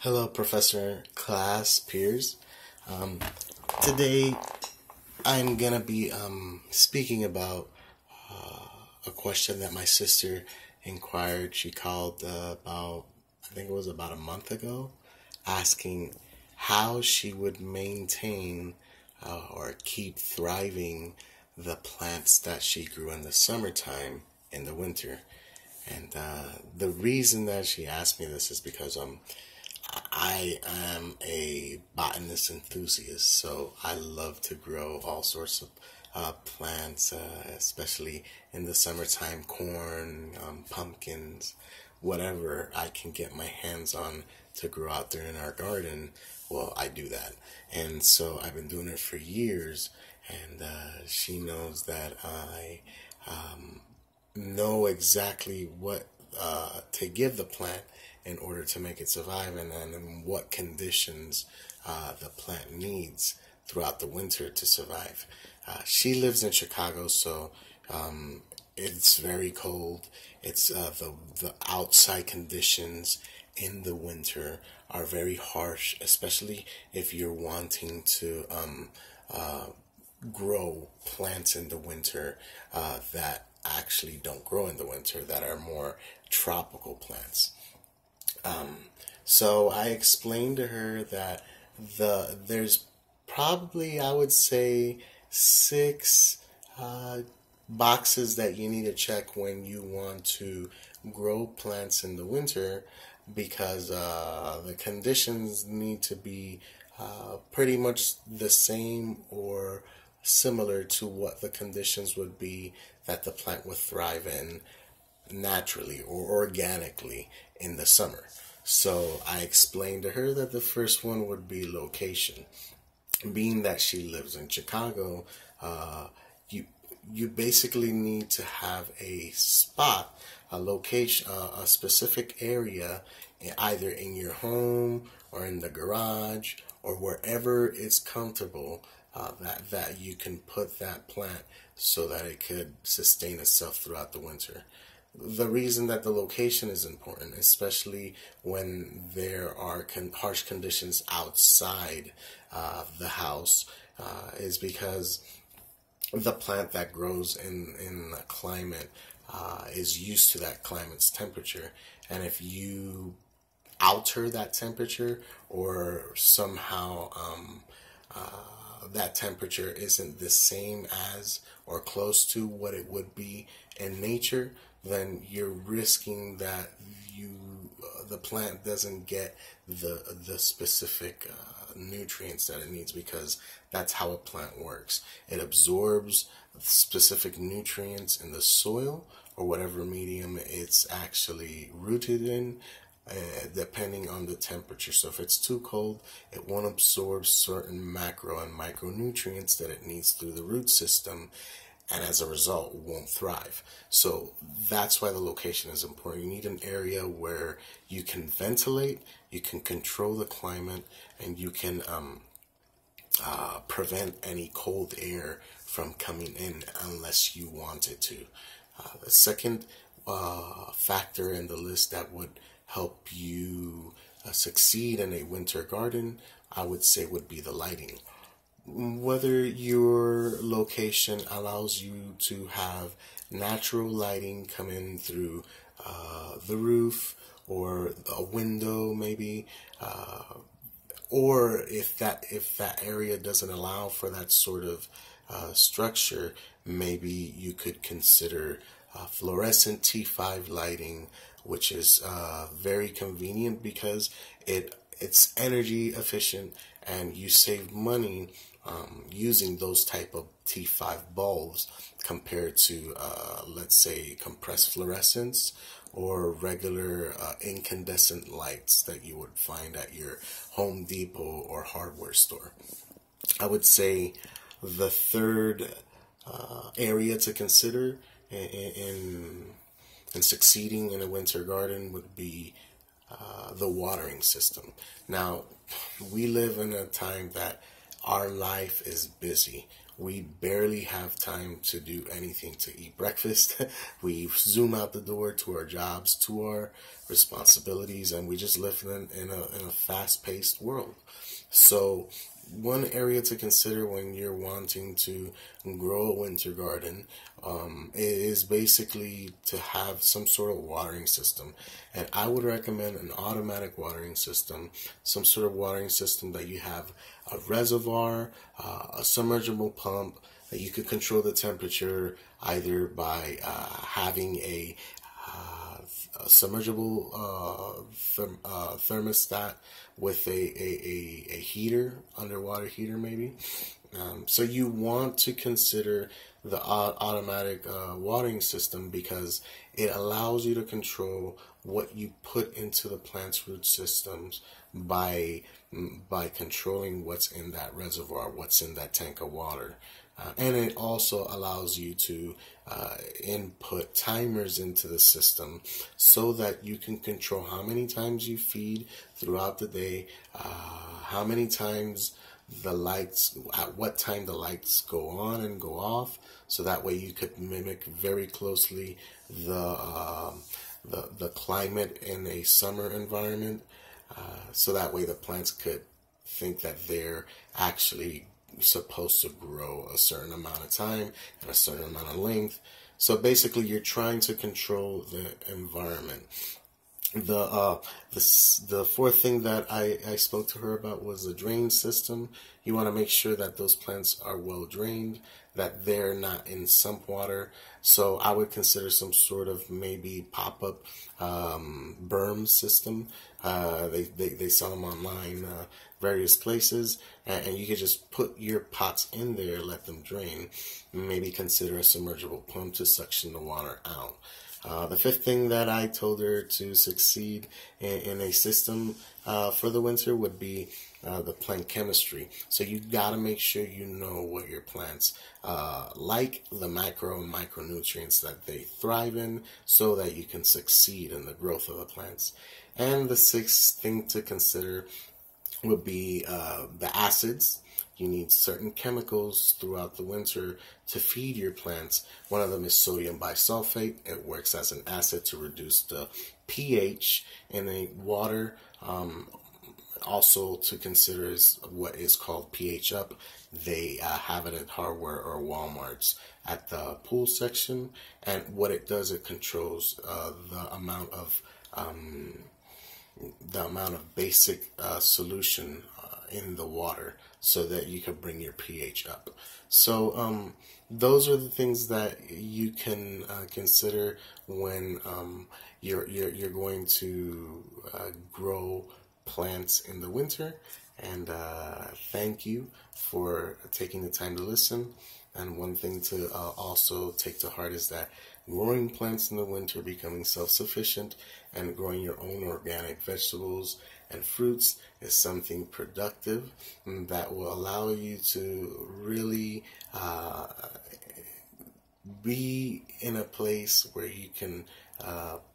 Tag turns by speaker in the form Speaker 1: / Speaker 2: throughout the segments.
Speaker 1: Hello, Professor, class, peers. Um, Today, I'm gonna be speaking about a question that my sister inquired. She called about, I think it was about a month ago, asking how she would maintain or keep thriving the plants that she grew in the summertime in the winter. And the reason that she asked me this is because I am a botanist enthusiast, so I love to grow all sorts of plants, especially in the summertime, corn, pumpkins, whatever I can get my hands on to grow out there in our garden. Well, I do that. And so I've been doing it for years, and she knows that I know exactly what to give the plant in order to make it survive, and then in what conditions the plant needs throughout the winter to survive. She lives in Chicago, so it's very cold. It's the outside conditions in the winter are very harsh, especially if you're wanting to grow plants in the winter that actually don't grow in the winter, that are more tropical plants. So I explained to her that there's probably, I would say, six uh, boxes that you need to check when you want to grow plants in the winter, because the conditions need to be pretty much the same or similar to what the conditions would be that the plant would thrive in naturally or organically in the summer. So I explained to her that the first one would be location. Being that she lives in Chicago, you you basically need to have a spot, a location, a specific area, either in your home or in the garage or wherever it's comfortable, that you can put that plant so that it could sustain itself throughout the winter. The reason that the location is important, especially when there are harsh conditions outside the house, is because the plant that grows in a climate is used to that climate's temperature. And if you alter that temperature, or somehow that temperature isn't the same as or close to what it would be in nature, then you're risking that the plant doesn't get the specific nutrients that it needs, because that's how a plant works. It absorbs specific nutrients in the soil or whatever medium it's actually rooted in, depending on the temperature. So if it's too cold, it won't absorb certain macro and micronutrients that it needs through the root system, and as a result won't thrive. So that's why the location is important. You need an area where you can ventilate, you can control the climate, and you can prevent any cold air from coming in unless you want it to. The second factor in the list that would help you succeed in a winter garden, I would say, would be the lighting. Whether your location allows you to have natural lighting come in through the roof or a window, maybe, or if that area doesn't allow for that sort of structure, maybe you could consider fluorescent T5 lighting, which is very convenient because it's energy efficient, and you save money using those type of T5 bulbs compared to, let's say, compressed fluorescence or regular incandescent lights that you would find at your Home Depot or hardware store. I would say the third area to consider in succeeding in a winter garden would be the watering system. Now, we live in a time that our life is busy. we barely have time to do anything to eat breakfast. We zoom out the door to our jobs, to our responsibilities, and we just live in a fast-paced world. So one area to consider when you're wanting to grow a winter garden is basically to have some sort of watering system. And I would recommend an automatic watering system, some sort of watering system that you have a reservoir, a submergible pump, that you could control the temperature either by having a submergible thermostat with a heater, underwater heater maybe. So you want to consider the automatic watering system because it allows you to control what you put into the plant's root systems by controlling what's in that reservoir, what's in that tank of water. And it also allows you to input timers into the system so that you can control how many times you feed throughout the day, how many times the lights, at what time the lights go on and go off, so that way you could mimic very closely the climate in a summer environment, so that way the plants could think that they're actually supposed to grow a certain amount of time and a certain amount of length. So basically you're trying to control the environment. The fourth thing that I spoke to her about was the drain system. You want to make sure that those plants are well drained, that they're not in sump water. So I would consider some sort of maybe pop-up berm system. They sell them online, various places, and you can just put your pots in there, let them drain. Maybe consider a submergible pump to suction the water out. The fifth thing that I told her to succeed in a system for the winter would be the plant chemistry. So you got to make sure you know what your plants like, the macro and micronutrients that they thrive in, so that you can succeed in the growth of the plants. And the sixth thing to consider would be the acids. You need certain chemicals throughout the winter to feed your plants. One of them is sodium bisulfate. It works as an acid to reduce the pH in the water. Also to consider is what is called pH up. They have it at hardware or Walmart's at the pool section. And what it does, it controls the amount of basic solution in the water, so that you can bring your pH up. So those are the things that you can consider when you're going to grow plants in the winter. And thank you for taking the time to listen. And one thing to also take to heart is that growing plants in the winter, becoming self-sufficient, and growing your own organic vegetables and fruits is something productive that will allow you to really be in a place where you can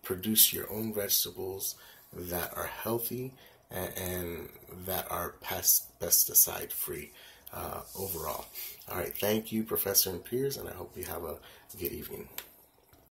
Speaker 1: produce your own vegetables that are healthy and that are pesticide free overall. All right, thank you, Professor and peers, and I hope you have a good evening.